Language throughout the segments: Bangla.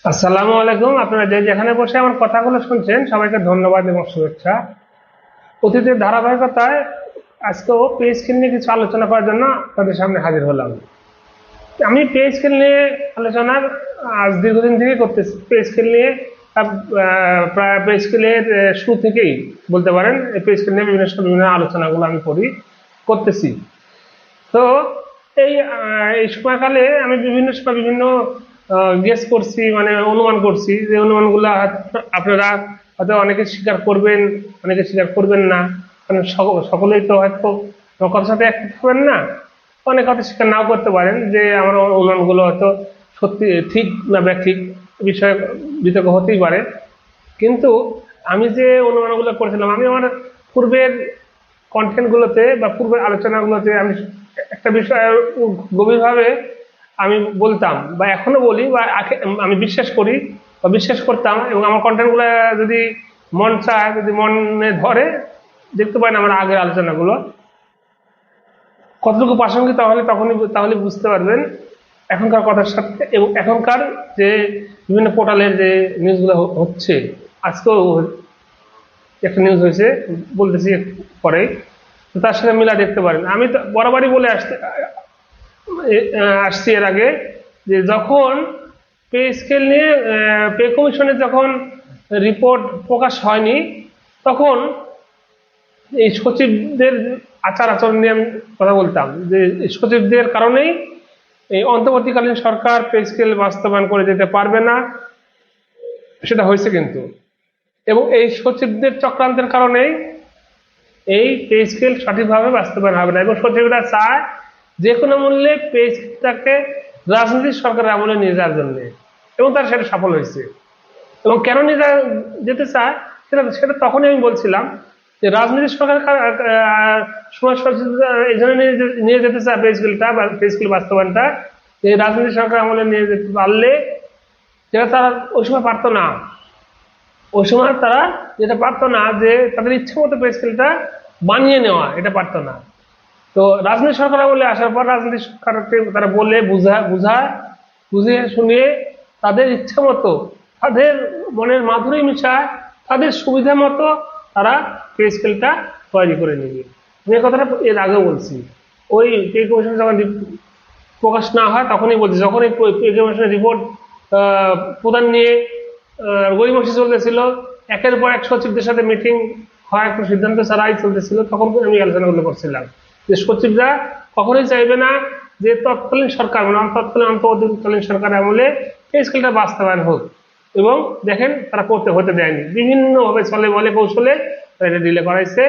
আসসালামু আলাইকুম। আপনারা যে যেখানে বসে আমার কথাগুলো শুনছেন সবাইকে ধন্যবাদ এবং শুভেচ্ছা। অতীতের ধারাবাহিকতায় আজকেও পে স্কেল নিয়ে কিছু আলোচনা করার জন্য আপনাদের সামনে হাজির হলাম। আমি পে স্কেল নিয়ে আলোচনার আজ দীর্ঘদিন থেকে করতেছি। পে স্কেল নিয়ে প্রায় পে স্কেলের শুরু থেকেই বলতে পারেন পে স্কেল নিয়ে বিভিন্ন আলোচনাগুলো আমি করতেছি। তো এই সময়কালে আমি বিভিন্ন সময় বিভিন্ন গেস করছি, মানে অনুমান করছি, যে অনুমানগুলো আপনারা হয়তো অনেকে স্বীকার করবেন, অনেকে স্বীকার করবেন না। কারণ সকলেই তো হয়তো আমার কথার সাথে একমত হবেন না। অনেক হয়তো স্বীকার নাও করতে পারেন যে আমার অনুমানগুলো হয়তো সত্যি ঠিক না ব্যাঠিক বিষয়ে বিতর্ক হতেই পারে। কিন্তু আমি যে অনুমানগুলো করেছিলাম, আমি আমার পূর্বের কন্টেন্ট গুলোতে বা পূর্বের আলোচনাগুলোতে আমি একটা বিষয় গভীরভাবে আমি বলতাম বা এখনো বলি বা আমি বিশ্বাস করি বা বিশ্বাস করতাম, এবং আমার কন্টেন্ট গুলো যদি মন চায়, যদি মনে ধরে, দেখতে পারেন আমার আগের আলোচনাগুলো কতটুকু প্রাসঙ্গিক, তাহলে বুঝতে পারবেন এখনকার কথার সাথে। এবং এখনকার যে বিভিন্ন পোর্টালের যে নিউজগুলো হচ্ছে, আজকেও একটা নিউজ হয়েছে, বলতেছি পরে, তো তার সাথে মিলা দেখতে পারেন। আমি তো বরাবরই বলে আসছি এর আগে, যে যখন পে স্কেল নিয়ে পে কমিশনের যখন রিপোর্ট প্রকাশ হয়নি, তখন এই সচিবদের আচার আচরণ নিয়ে আমি কথা বলতাম, যে সচিবদের কারণেই এই অন্তর্বর্তীকালীন সরকার পে স্কেল বাস্তবায়ন করে যেতে পারবে না। সেটা হয়েছে কিন্তু, এবং এই সচিবদের চক্রান্তের কারণেই এই পে স্কেল সঠিকভাবে বাস্তবায়ন হবে না। এবং সচিবরা চায় যে কোনো মূল্যে পে স্কেলটাকে রাজনৈতিক সরকারের আমলে নিয়ে যাওয়ার জন্য, এবং তার সেটা সফল হয়েছে। এবং কেন নিয়ে যেতে চায় সেটা সেটা তখনই আমি বলছিলাম, যে রাজনৈতিক সরকার সময় এই জন্য নিয়ে যেতে চায় পে স্কেলটা বা পে স্কেল বাস্তবায়নটা, যে রাজনৈতিক সরকার আমলে নিয়ে যেতে পারলে, যেটা তারা ওই সময় পারতো না। ওই সময় তারা যেটা পারতো না, যে তাদের ইচ্ছে মতো পে স্কেলটা বানিয়ে নেওয়া, এটা পারতো না। তো রাজনৈতিক সরকার আমলে আসার পর রাজনৈতিক সরকারকে তারা বলে বুঝিয়ে শুনিয়ে তাদের ইচ্ছা মতো, তাদের মনের মাধুরী মিশায়, তাদের সুবিধা মতো তারা পে স্কেলটা তৈরি করে নেবে। আমি এই কথাটা এর আগেও বলছি। ওই পে কমিশন যখন প্রকাশ না হয় তখনই বলছি, যখন এই পে কমিশনের রিপোর্ট প্রদান নিয়ে গড়িমসি চলতেছিল, একের পর এক সচিবদের সাথে মিটিং হয়, একটা সিদ্ধান্ত ছাড়াই চলতেছিল, তখন আমি আলোচনাগুলো করছিলাম যে সচিবরা কখনোই চাইবে না যে তৎকালীন সরকার, মানে তৎকালীন অন্তর্বর্তীকালীন সরকার আমলে এই স্কেলটা বাস্তবায়ন হোক। এবং দেখেন তারা হতে দেয়নি, বিভিন্ন ভাবে ছলে বলে কৌশলে এটা ডিলে করাইছে।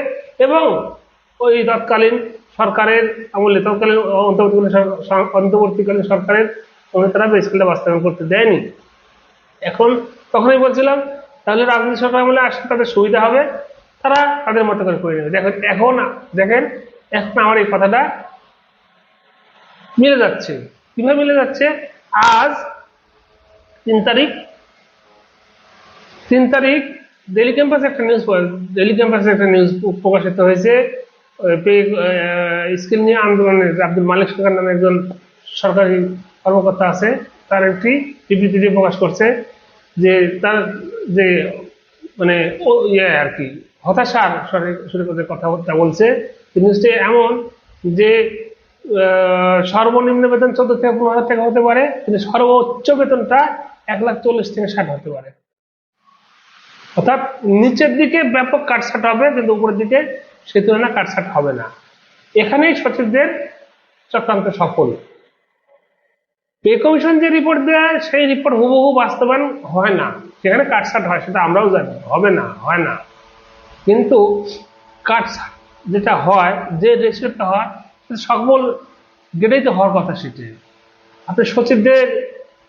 এবং ওই তৎকালীন সরকারের আমলে, তৎকালীন অন্তর্বর্তীকালীন সরকারের আমলে তারা এই স্কেলটা বাস্তবায়ন করতে দেয়নি। এখন তখনই বলছিলাম, তাহলে রাজনৈতিক সরকার আমলে আসলে তাদের সুবিধা হবে, তারা তাদের মতো করে নেবে। দেখেন এখন আমার এই কথাটা মিলে যাচ্ছে। কিভাবে মিলে যাচ্ছে? আজ 3 তারিখ, 3 তারিখ ডেইলি ক্যাম্পাসে একটা নিউজ প্রকাশিত হয়েছে। স্কিল নিয়ে আন্দোলনের আব্দুল মালিক সরকার নামে একজন সরকারি কর্মকর্তা আছে, তার একটি বিবৃতি প্রকাশ করছে, যে তার যে মানে ইয়ে আর কি হতাশার সরে কথাবার্তা বলছে। জিনিসটি এমন যে সর্বনিম্ন বেতন 14 থেকে 15 হাজার টাকা হতে পারে, কিন্তু সর্বোচ্চ বেতনটা 1,40,000 থেকে 60 হতে পারে। অর্থাৎ নিচের দিকে ব্যাপক কাটছাট হবে, কিন্তু উপরের দিকে সেই তুলনায় কাটছাট হবে না। এখানেই সচিবদের চক্রান্ত সফল। পে কমিশন যে রিপোর্ট দেয় সেই রিপোর্ট হুবহু বাস্তবায়ন হয় না, সেখানে কাটছাট হয়, সেটা আমরাও জানি, হবে না, হয় না। কিন্তু কাটছাট যেটা হয়, যে রেশিওটা হয়, সকল গেটেই তো হওয়ার কথা। সেটি আপনি সচিবদের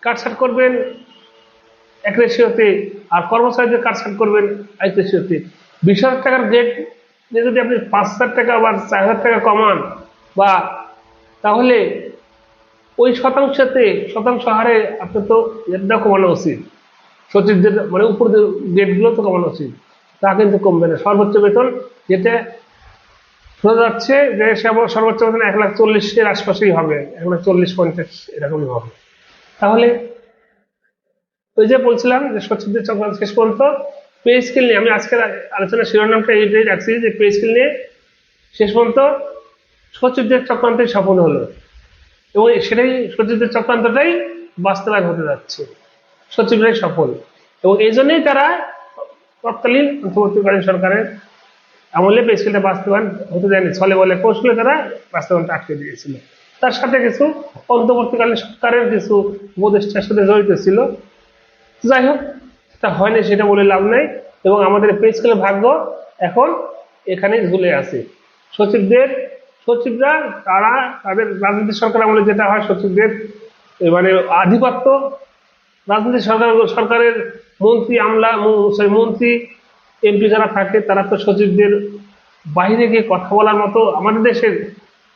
কাটছাট করবেন এক রেশিওতে, আর কর্মচারীদের কাটছাট করবেন এক রেশিওতে। 20,000 টাকার গেট যদি আপনি 5,000 টাকা বা 4,000 টাকা কমান, বা তাহলে ওই শতাংশ হারে আপনার তো এটা কমানো উচিত, সচিবদের মানে উপর গেট গুলো তো কমানো উচিত। তা কিন্তু কমবে না। সর্বোচ্চ বেতন যেটা শোনা যাচ্ছে, যে সর্বোচ্চ বেতন 1,40,000-এর আশপাশেই হবে, 1,40,000-50 এরকমই হবে। তাহলে ওই যে বলছিলাম যে সচিবদের চক্রান্ত শেষ পর্যন্ত পে স্কেল নিয়ে, আমি আজকের আলোচনার শিরোনামটা এইটাই রাখছি যে পে স্কেল নিয়ে শেষ পর্যন্ত সচিবদের চক্রান্তই সফল হলো, এবং সেটাই সচিবদের চক্রান্তটাই বাস্তবায়ন হতে যাচ্ছে, সচিবরাই সফল। এবং এই জন্যই তারা তৎকালীন অন্তর্বর্তীকালীন সরকারের আমলে পে স্কেলটা বাস্তবায়ন হতে দেয়নি, ছলে বলে কৌশলে তারা বাস্তবায়নটা আটকে দিয়েছিল। তার সাথে কিছু অন্তর্বর্তীকালীন সরকারের কিছু উপদেষ্টার সাথে জড়িত ছিল। যাই হোক, সেটা হয়নি সেটা বলে লাভ নাই, এবং আমাদের পে স্কেলের ভাগ্য এখন এখানেই ঝুলে আছে। সচিবরা তারা তাদের রাজনীতি সরকার আমলে যেটা হয়, সচিবদের মানে আধিপত্য, রাজনীতি সরকারের মন্ত্রী মন্ত্রী এমপি যারা থাকে তারা তো সচিবদের বাইরে গিয়ে কথা বলার মতো, আমাদের দেশের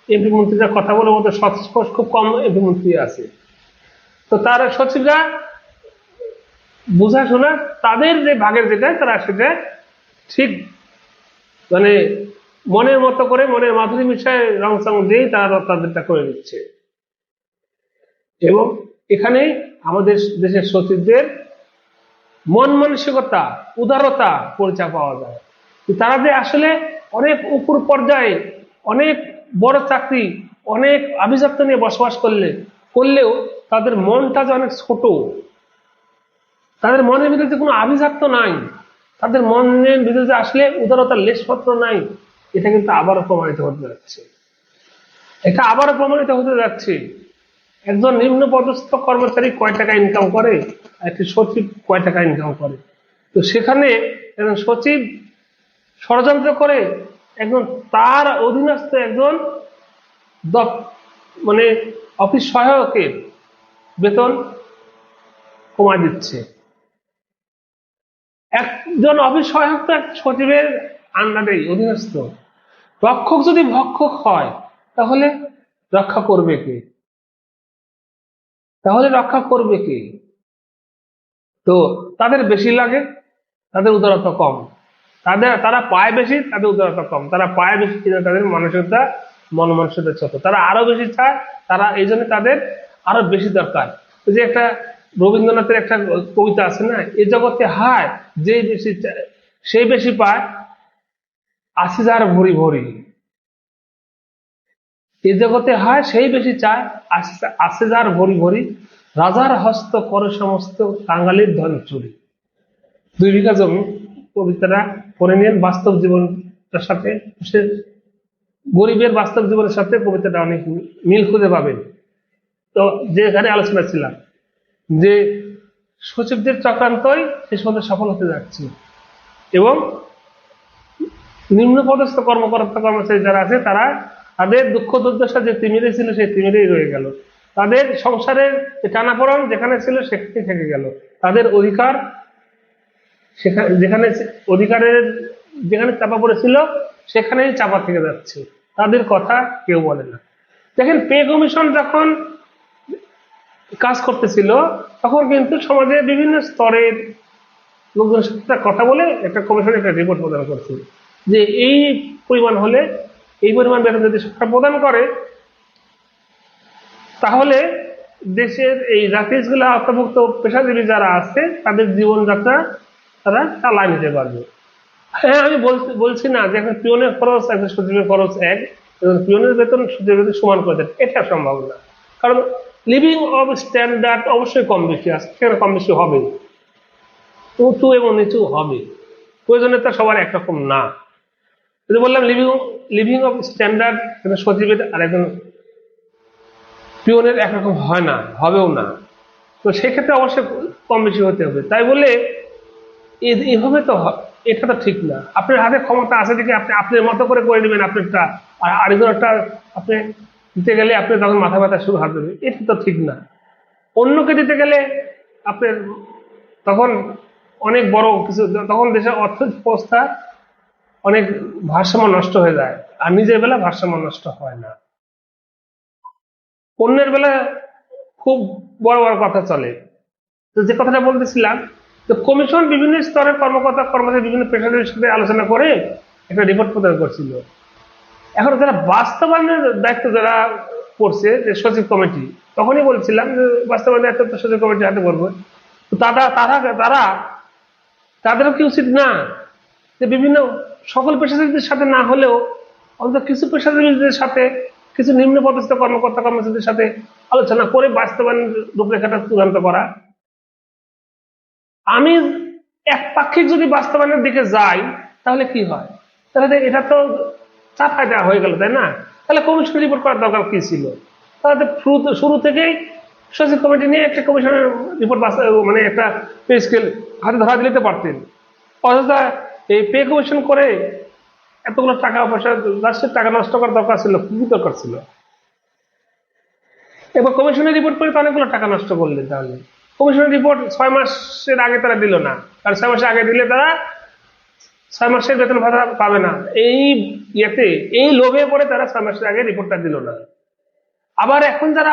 এমপি মন্ত্রীরা কথা বলার মতো সৎস্পর্শ খুব কম এমপি মন্ত্রী আছে। তো তার সচিবরা বোঝাশোনা তাদের যে ভাগের যেটা তারা সেটা ঠিক মানে মনের মতো করে, মনের মাধুরী মিশায় রং চং দিয়েই তারা তাদেরটা করে দিচ্ছে। এবং এখানে আমাদের দেশের সচিবদের মন মানসিকতা, উদারতা পরিচয় পাওয়া যায়। তারা যে আসলে অনেক উপর পর্যায়ে, অনেক বড় চাকরি, অনেক আভিজাত্য নিয়ে বসবাস করলেও তাদের মনটা যে অনেক ছোট, তাদের মনের ভিতরে যে কোনো আভিজাত্য নাই, তাদের মনের ভিতরে যে আসলে উদারতার লেশপত্র নাই, এটা কিন্তু আবারও প্রমাণিত হতে যাচ্ছে। একজন নিম্ন পদস্থ কর্মচারী কয় টাকা ইনকাম করে, একটি সচিব কয় টাকা ইনকাম করে। তো সেখানে একজন সচিব ষড়যন্ত্র করে একজন তার অধীনস্থ একজন মানে অফিস সহায়কের বেতন কমায় দিচ্ছে। একজন অফিস সহায়ক তো এক সচিবের আন্ডারেই অধীনস্থ। রক্ষক যদি ভক্ষক হয় তাহলে রক্ষা করবে কে? তো তাদের বেশি লাগে, তাদের উদারতা কম, তারা পায় বেশি, তাদের উদারতা কম। তারা পায় বেশি কিন্তু তাদের মন মানসিকতা ছোট, তারা আরো বেশি চায়, তারা এই জন্য তাদের আরো বেশি দরকার। ওই যে একটা রবীন্দ্রনাথের একটা কবিতা আছে না, এ জগতে হায় যে বেশি চায় সেই বেশি পায়, আসি যার ভরি ভরি। এ জগতে হায় সেই বেশি চায়, আসে যার ভরি ভরি, রাজার হস্ত করে সমস্ত কাঙালির ধন চুরি। 2 বিঘা জমি, কবিতাটা পড়ে নিন, বাস্তব জীবনটার সাথে, সে গরিবের বাস্তব জীবনের সাথে কবিতাটা অনেক মিল খুঁজে পাবেন। তো যেখানে আলোচনা ছিলাম যে সচিবদের চক্রান্তই শেষ পর্যন্ত সফল হতে যাচ্ছে, এবং নিম্ন পদস্থ কর্মচারী যারা আছে তারা তাদের দুঃখ দুর্দশা যে তিমিরে ছিল সেই তিমিরেই রয়ে গেল, তাদের সংসারের টানাপোড়েন যেখানে ছিল সেখানে থেকে গেল, তাদের অধিকার যেখানে চাপা পড়েছিল সেখানেই চাপা থেকে যাচ্ছে, তাদের কথা কেউ বলে না। দেখেন, পে কমিশন যখন কাজ করতেছিল তখন কিন্তু সমাজের বিভিন্ন স্তরের লোকজনের সাথে কথা বলে একটা কমিশন একটা রিপোর্ট প্রদান করছিল যে এই পরিমাণ হলে, এই পরিমাণ বেতন যদি সরকার প্রদান করে তাহলে দেশের এই জাতিগুলো আওতাভুক্ত পেশাজীবী যারা আছে তাদের জীবনযাত্রা তারা চালায় নিতে পারবে। হ্যাঁ, আমি বলছি না যে এখন পিওনের খরচ একজন সচিবের খরচ এক, পিওনের বেতন সচিবের বেতন সমান করে দেয়, এটা সম্ভব না। কারণ লিভিং অফ স্ট্যান্ডার্ড অবশ্যই কম বেশি আছে, সেখানে কম বেশি হবে, উঁচু এবং নিচু হবে, প্রয়োজনীয়তা সবার একরকম না। যদি বললাম লিভিং অফ স্ট্যান্ডার্ড সচিবের আর একজন পিওনের একরকম হয় না, হবেও না, তো সেক্ষেত্রে অবশ্যই কম বেশি হতে হবে। তাই বলে এভাবে তো এটা তো ঠিক না। আপনার হাতে ক্ষমতা আছে দেখে আপনি আপনার মতো করে নেবেন আপনারটা, আর আরেকজনটা আপনি দিতে গেলে আপনি তখন মাথা ব্যথা শুরু হবে, এটা তো ঠিক না। অন্যকে দিতে গেলে আপনার তখন অনেক বড় কিছু, তখন দেশের অর্থনৈতিক অবস্থা অনেক ভারসাম্য নষ্ট হয়ে যায়, আর নিজের বেলা ভারসাম্য নষ্ট হয় না, অন্যের বেলা খুব বড় বড় কথা চলে। তো যে কথাটা বলতেছিলাম, তো কমিশন বিভিন্ন স্তরের কর্মচারী বিভিন্ন পেশাজীবীর সাথে আলোচনা করে একটা রিপোর্ট প্রদান করছিল। এখন যারা বাস্তবায়নের দায়িত্ব যারা পড়ছে যে সচিব কমিটি, তখনই বলছিলাম যে বাস্তবায়নের দায়িত্ব তো সচিব কমিটির হাতে পড়বে। তো তারা তাদেরও কি উচিত না যে বিভিন্ন সকল পেশাজীবীদের সাথে না হলেও অন্তত কিছু পেশাজীবীদের সাথে, কিছু নিম্ন পদস্থ কর্মকর্তা কর্মচারীদের সাথে আলোচনা করে বাস্তবায়ন রূপরেখাটা চূড়ান্ত করা? আমি একপাক্ষিক যদি বাস্তবায়নের দিকে যাই তাহলে কি হয়? তাহলে এটা তো চাপায় দেওয়া হয়ে গেল, তাই না? তাহলে কমিশন রিপোর্ট করার দরকার কি ছিল? তাহলে শুরু থেকেই সচিব কমিটি নিয়ে একটা কমিশনের রিপোর্ট মানে একটা পে স্কেল হাতে ধরা দিতে পারতেন। অথচ এই পে কমিশন করে এতগুলো টাকা পয়সা রাষ্ট্রের টাকা নষ্ট করার দরকার ছিল, কি দরকার ছিল? এবার কমিশনের রিপোর্ট করে তো অনেকগুলো টাকা নষ্ট করলেন। তাহলে কমিশনের রিপোর্ট 6 মাসের আগে তারা দিল না, কারণ 6 মাসের আগে দিলে তারা 6 মাসের বেতন ভাতা পাবে না, এই লোভে পড়ে তারা 6 মাসের আগে রিপোর্টটা দিল না। আবার এখন যারা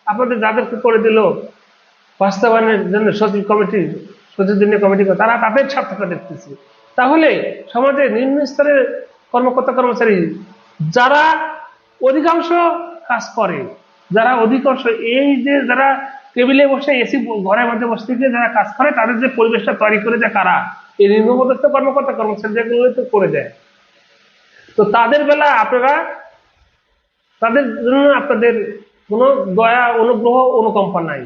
আপনাদের যাদেরকে করে দিল বাস্তবায়নের জন্য সচিব কমিটি, তারা তাদের স্বার্থটা দেখতেছে। তাহলে সমাজে নিম্ন স্তরের কর্মকর্তা কর্মচারী যারা অধিকাংশ কাজ করে, এই যে যারা টেবিলে বসে এসি ঘরের মধ্যে বসে থেকে যারা কাজ করে, তাদের যে পরিবেশটা তৈরি করে দেয় কারা? এই নিম্নপদস্থ কর্মকর্তা কর্মচারী যেগুলো তো করে দেয়। তো তাদের বেলা তাদের জন্য আপনাদের কোনো দয়া, অনুগ্রহ, অনুকম্পা নাই।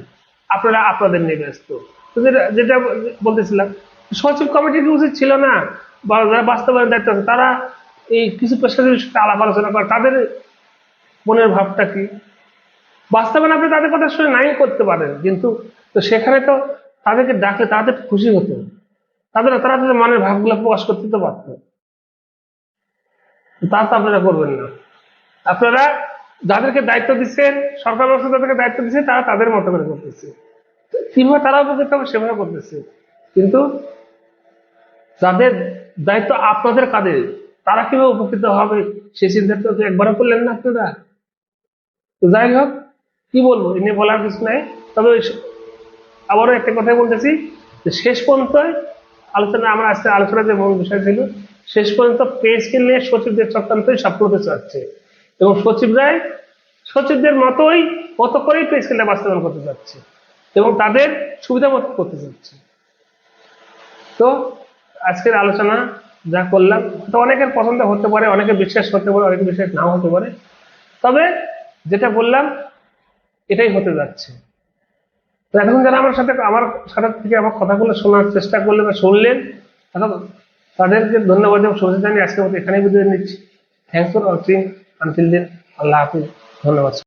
আপনারা আপনাদের নিয়ে ব্যস্ত। যেটা বলতেছিলাম, সচিব কমিটির উচিত ছিল না, বা যারা বাস্তবায়নের দায়িত্ব আছে তারা এই কিছু পেশাজীবীর সাথে আলাপ আলোচনা করে তাদের মনের ভাবটা কি? বাস্তবায়ন আপনি তাদের কথা শুনে নাই করতে পারেন, কিন্তু তো সেখানে তো তাদেরকে ডাকলে তাদের খুশি হতো, তারা তাদের মনের ভাবগুলো প্রকাশ করতে তো পারত। তা তো আপনারা করবেন না। আপনারা যাদেরকে দায়িত্ব দিচ্ছেন, সরকার ব্যবস্থা যাদেরকে দায়িত্ব দিচ্ছে, তারা তাদের মতো করে করতেছে, কিভাবে তারা উপকৃত হবে সেভাবে করতেছে। কিন্তু যাদের দায়িত্ব আপনাদের কাঁধে, তারা কিভাবে উপকৃত হবে সেই চিন্তাটা তো একবারও করলেন না আপনারা। যাই হোক, কি বলবো, এ নিয়ে বলার কিছু নাই। তবে আবারও একটা কথাই বলতেছি যে শেষ পর্যন্ত আলোচনা যে মূল বিষয় ছিল, শেষ পর্যন্ত পে স্কেল নিয়ে সচিবদের চক্রান্তই সফল হতে চাচ্ছে, এবং সচিবদের মতো করেই পে স্কেলটা বাস্তবায়ন করতে চাচ্ছে এবং তাদের সুবিধা মতো করতে চাচ্ছে। তো আজকের আলোচনা যা করলাম, তো অনেকের পছন্দ হতে পারে, অনেকে বিশ্বাস হতে পারে, অনেকে বিশ্বাস নাও হতে পারে, তবে যেটা বললাম এটাই হতে যাচ্ছে। তো এখন যারা আমার সাথে থেকে আমার কথাগুলো শোনার চেষ্টা করলেন বা শুনলেন, তাদেরকে ধন্যবাদ এবং শুভেচ্ছা জানিয়ে আজকের মতো এখানেই বিদায় নিচ্ছি। Thanks for watching. Until then, আল্লাহ হাফিজ, ধন্যবাদ।